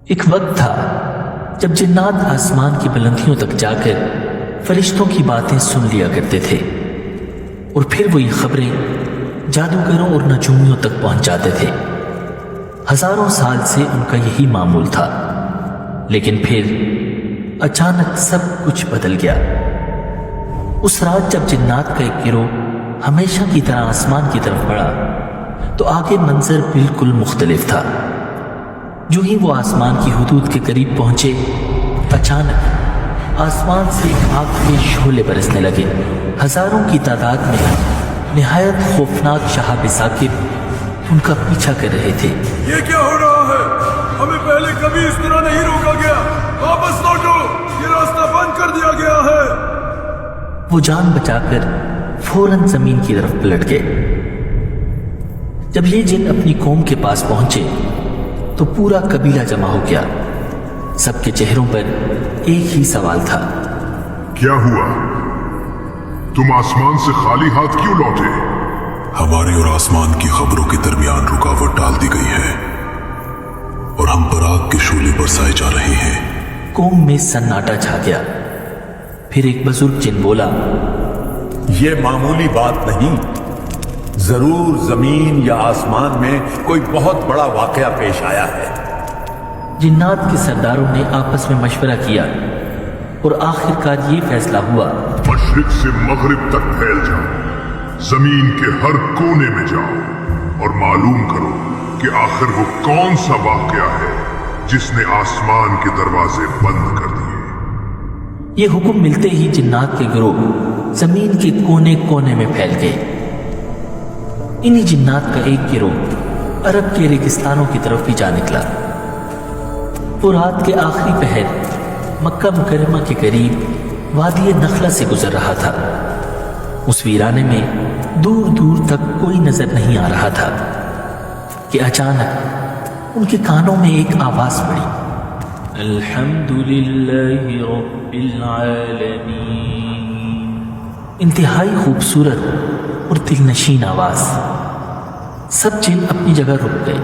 ایک وقت تھا جب جنات آسمان کی بلندیوں تک جا کر فرشتوں کی باتیں سن لیا کرتے تھے اور پھر وہ یہ خبریں جادوگروں اور نجومیوں تک پہنچ جاتے تھے۔ ہزاروں سال سے ان کا یہی معمول تھا، لیکن پھر اچانک سب کچھ بدل گیا۔ اس رات جب جنات کا ایک گروہ ہمیشہ کی طرح آسمان کی طرف بڑھا تو آگے منظر بالکل مختلف تھا۔ جو ہی وہ آسمان کی حدود کے قریب پہنچے، اچانک آسمان سے آگ کے شعلے برسنے لگے۔ ہزاروں کی تعداد میں نہایت خوفناک شہاب ثاقب ان کا پیچھا کر رہے تھے۔ یہ کیا ہو رہا ہے؟ ہمیں پہلے کبھی اس طرح نہیں روکا گیا، واپس لوٹو، یہ راستہ بند کر دیا گیا ہے۔ وہ جان بچا کر فوراً زمین کی طرف پلٹ گئے۔ جب یہ جن اپنی قوم کے پاس پہنچے تو پورا قبیلہ جمع ہو گیا۔ سب کے چہروں پر ایک ہی سوال تھا، کیا ہوا؟ تم آسمان سے خالی ہاتھ کیوں لوٹے؟ ہمارے اور آسمان کی خبروں کے درمیان رکاوٹ ڈال دی گئی ہے اور ہم پراگ کے شعلے برسائے جا رہے ہیں۔ قوم میں سناٹا چھا گیا۔ پھر ایک بزرگ جن بولا، یہ معمولی بات نہیں، ضرور زمین یا آسمان میں کوئی بہت بڑا واقعہ پیش آیا ہے۔ جنات کے سرداروں نے آپس میں مشورہ کیا اور آخر کار یہ فیصلہ ہوا، مشرق سے مغرب تک پھیل جاؤ، زمین کے ہر کونے میں جاؤ اور معلوم کرو کہ آخر وہ کون سا واقعہ ہے جس نے آسمان کے دروازے بند کر دیے۔ یہ حکم ملتے ہی جنات کے گروہ زمین کے کونے کونے میں پھیل گئے۔ انہی جنات کا ایک گروہ عرب کے ریگستانوں کی طرف بھی جا نکلا۔ وہ رات کے آخری پہر مکہ مکرمہ کے قریب وادی نخلہ سے گزر رہا تھا۔ اس ویرانے میں دور دور تک کوئی نظر نہیں آ رہا تھا کہ اچانک ان کے کانوں میں ایک آواز پڑی، الحمدللہ رب العالمین۔ انتہائی خوبصورت اور دل نشین آواز۔ سب جن اپنی جگہ رک گئے۔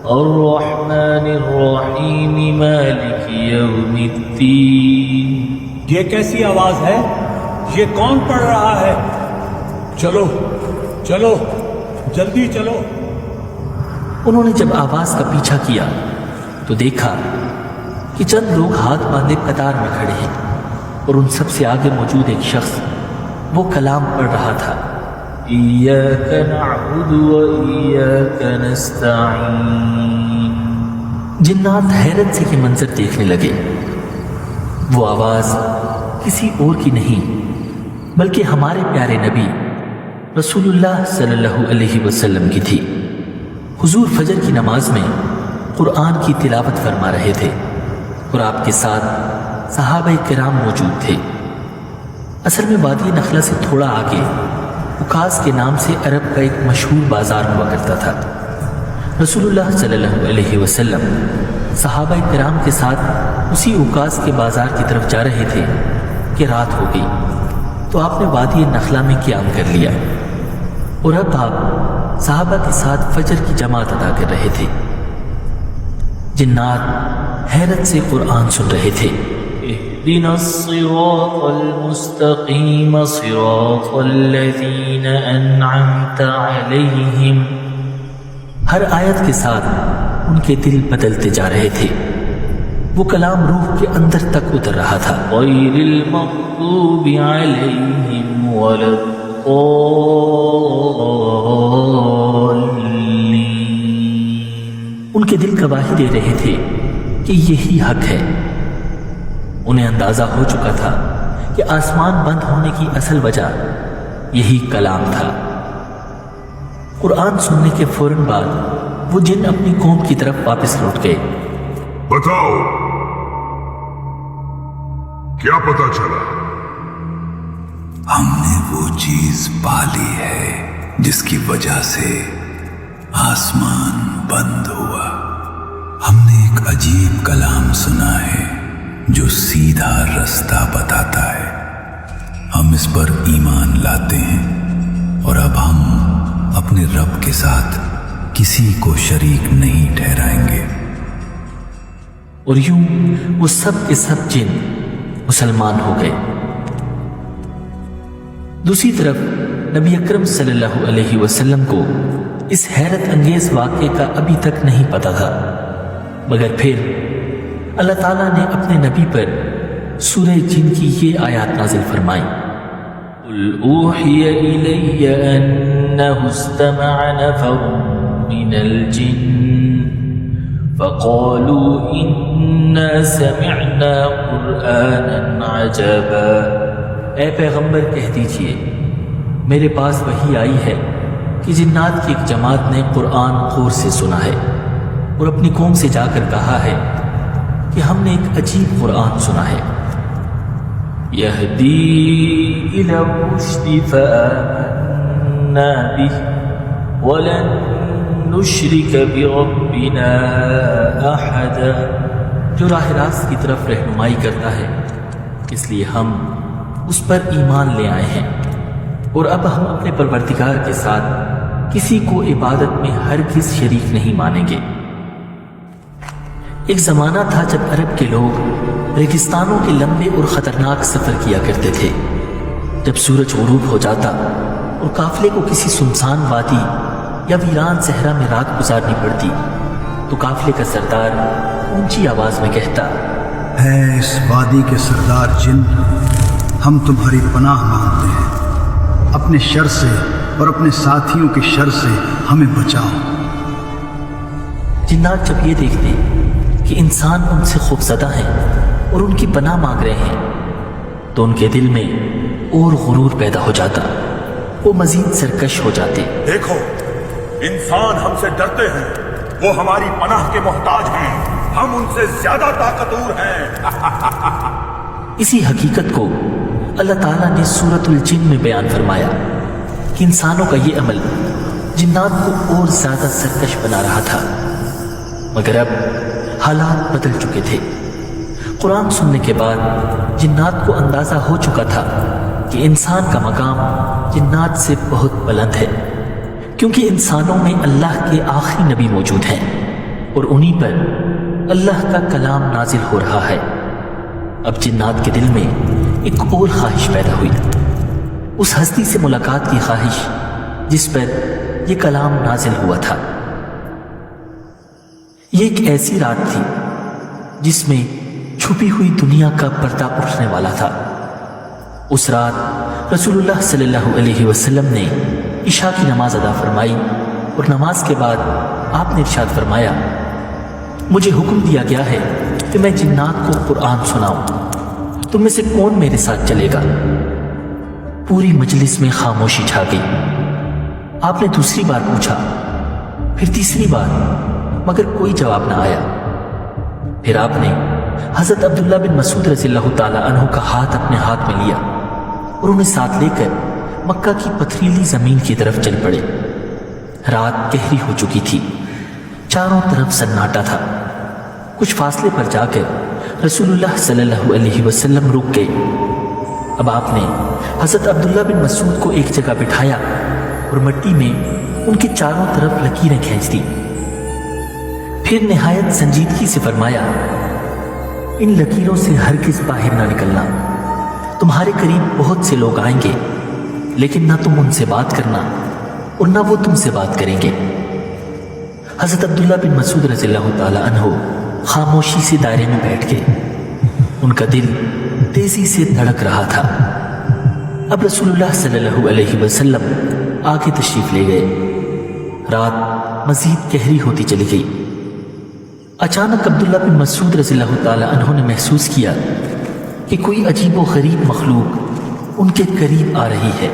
الرحمن الرحیم مالک یوم الدین۔ یہ کیسی آواز ہے؟ یہ کون پڑھ رہا ہے؟ چلو چلو جلدی چلو۔ انہوں نے جب آواز کا پیچھا کیا تو دیکھا کہ چند لوگ ہاتھ باندھے قطار میں کھڑے ہیں اور ان سب سے آگے موجود ایک شخص وہ کلام پڑھ رہا تھا، ایاک نعبد و ایاک نستعین۔ جنات حیرت سے یہ منظر دیکھنے لگے۔ وہ آواز کسی اور کی نہیں بلکہ ہمارے پیارے نبی رسول اللہ صلی اللہ علیہ وسلم کی تھی۔ حضور فجر کی نماز میں قرآن کی تلاوت فرما رہے تھے اور آپ کے ساتھ صحابہ کرام موجود تھے۔ اصل میں وادی نخلہ سے تھوڑا آگے عکاظ کے نام سے عرب کا ایک مشہور بازار ہوا کرتا تھا۔ رسول اللہ صلی اللہ علیہ وسلم صحابہ کرام کے ساتھ اسی عکاظ کے بازار کی طرف جا رہے تھے کہ رات ہو گئی تو آپ نے وادی نخلہ میں قیام کر لیا اور اب آپ صحابہ کے ساتھ فجر کی جماعت ادا کر رہے تھے۔ جنات حیرت سے قرآن سن رہے تھے، اهدنا الصراط المستقیم صراط الذین انعمت علیہم۔ ہر آیت کے ساتھ ان کے دل بدلتے جا رہے تھے۔ وہ کلام روح کے اندر تک اتر رہا تھا، غیر المغضوب علیہم ولا ان کے دل گواہی دے رہے تھے کہ یہی حق ہے۔ انہیں اندازہ ہو چکا تھا کہ آسمان بند ہونے کی اصل وجہ یہی کلام تھا۔ قرآن سننے کے فوراً بعد وہ جن اپنی قوم کی طرف واپس لوٹ گئے۔ بتاؤ کیا پتا چلا؟ ہم نے وہ چیز پالی ہے جس کی وجہ سے آسمان بند ہوا۔ ہم نے ایک عجیب کلام سنا ہے جو سیدھا رستہ بتاتا ہے۔ ہم اس پر ایمان لاتے ہیں اور اب ہم اپنے رب کے ساتھ کسی کو شریک نہیں ٹھہرائیں گے۔ اور یوں وہ سب کے سب جن مسلمان ہو گئے۔ دوسری طرف نبی اکرم صلی اللہ علیہ وسلم کو اس حیرت انگیز واقعے کا ابھی تک نہیں پتا تھا، مگر پھر اللہ تعالیٰ نے اپنے نبی پر سورہ جن کی یہ آیات نازل فرمائی: قُلْ أُوحِيَ إِلَيَّ أَنَّهُ اسْتَمَعَ نَفَرٌ مِّنَ الْجِنِّ فَقَالُوا إِنَّا سَمِعْنَا قُرْآنًا عَجَبًا۔ اے پیغمبر کہہ دیجئے میرے پاس وحی آئی ہے کہ جنات کی ایک جماعت نے قرآن غور سے سنا ہے اور اپنی قوم سے جا کر کہا ہے کہ ہم نے ایک عجیب قرآن سنا ہے، یہدی الی الرشد فآمنا بہ ولن نشرک بربنا احدا، جو راہ راست کی طرف رہنمائی کرتا ہے، اس لیے ہم اس پر ایمان لے آئے ہیں اور اب ہم اپنے پروردگار کے ساتھ کسی کو عبادت میں ہرگز شریک نہیں مانیں گے۔ ایک زمانہ تھا جب عرب کے لوگ ریگستانوں کے لمبے اور خطرناک سفر کیا کرتے تھے۔ جب سورج غروب ہو جاتا اور قافلے کو کسی سنسان وادی یا ویران صحرا میں رات گزارنی پڑتی تو قافلے کا سردار اونچی آواز میں کہتا: اے اس وادی کے سردار جن، ہم تمہاری پناہ مانگتے ہیں، اپنے شر سے اور اپنے ساتھیوں کے شر سے ہمیں بچاؤ۔ جنات جب یہ دیکھتے کہ انسان ان سے خوفزدہ ہیں اور ان کی پناہ مانگ رہے ہیں تو ان کے دل میں اور غرور پیدا ہو جاتا، وہ مزید سرکش ہو جاتے۔ دیکھو، انسان ہم سے ڈرتے ہیں، وہ ہماری پناہ کے محتاج ہیں، ہم ان سے زیادہ طاقتور ہیں۔ اسی حقیقت کو اللہ تعالیٰ نے سورۃ الجن میں بیان فرمایا کہ انسانوں کا یہ عمل جنات کو اور زیادہ سرکش بنا رہا تھا، مگر اب حالات بدل چکے تھے۔ قرآن سننے کے بعد جنات کو اندازہ ہو چکا تھا کہ انسان کا مقام جنات سے بہت بلند ہے، کیونکہ انسانوں میں اللہ کے آخری نبی موجود ہیں اور انہی پر اللہ کا کلام نازل ہو رہا ہے۔ اب جنات کے دل میں ایک اور خواہش پیدا ہوئی، اس ہستی سے ملاقات کی خواہش جس پر یہ کلام نازل ہوا تھا۔ یہ ایک ایسی رات تھی جس میں چھپی ہوئی دنیا کا پردہ اٹھنے والا تھا۔ اس رات رسول اللہ صلی اللہ علیہ وسلم نے عشاء کی نماز ادا فرمائی اور نماز کے بعد آپ نے ارشاد فرمایا: مجھے حکم دیا گیا ہے کہ میں جنات کو قرآن سناؤں، تم میں سے کون میرے ساتھ چلے گا؟ پوری مجلس میں خاموشی چھا گئی۔ آپ نے دوسری بار پوچھا، پھر تیسری بار، مگر کوئی جواب نہ آیا۔ پھر آپ نے حضرت عبداللہ بن مسعود رضی اللہ تعالیٰ عنہ کا ہاتھ اپنے ہاتھ میں لیا اور انہیں ساتھ لے کر مکہ کی پتھریلی زمین کی طرف چل پڑے۔ رات گہری ہو چکی تھی، چاروں طرف سناٹا تھا۔ کچھ فاصلے پر جا کر رسول اللہ صلی اللہ علیہ وسلم رک گئے۔ اب آپ نے حضرت عبداللہ بن مسعود کو ایک جگہ بٹھایا اور مٹی میں ان کے چاروں طرف لکیریں کھینچ دی۔ پھر نہایت سنجیدگی سے فرمایا: ان لکیروں سے ہرگز باہر نہ نکلنا، تمہارے قریب بہت سے لوگ آئیں گے، لیکن نہ تم ان سے بات کرنا اور نہ وہ تم سے بات کریں گے۔ حضرت عبداللہ بن مسعود رضی اللہ تعالیٰ عنہ خاموشی سے دائرے میں بیٹھ گئے۔ ان کا دل تیزی سے دھڑک رہا تھا۔ اب رسول اللہ صلی اللہ علیہ وسلم آگے تشریف لے گئے۔ رات مزید گہری ہوتی چلی گئی۔ اچانک عبداللہ بن مسعود رضی اللہ تعالیٰ عنہ نے محسوس کیا کہ کوئی عجیب و غریب مخلوق ان کے قریب آ رہی ہے۔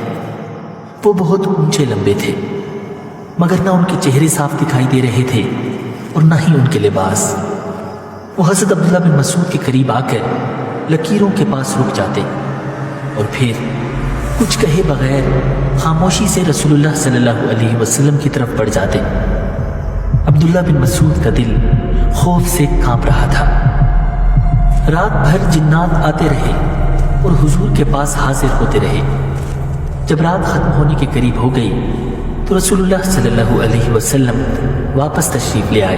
وہ بہت اونچے لمبے تھے، مگر نہ ان کے چہرے صاف دکھائی دے رہے تھے اور نہ ہی ان کے لباس۔ وہ حضرت عبداللہ بن مسعود کے قریب آ کر لکیروں کے پاس رک جاتے اور پھر کچھ کہے بغیر خاموشی سے رسول اللہ صلی اللہ علیہ وسلم کی طرف بڑھ جاتے۔ عبداللہ بن مسعود کا دل خوف سے کانپ رہا تھا۔ رات بھر جنات آتے رہے اور حضور کے پاس حاضر ہوتے رہے۔ جب رات ختم ہونے کے قریب ہو گئی تو رسول اللہ صلی اللہ علیہ وسلم واپس تشریف لے آئے۔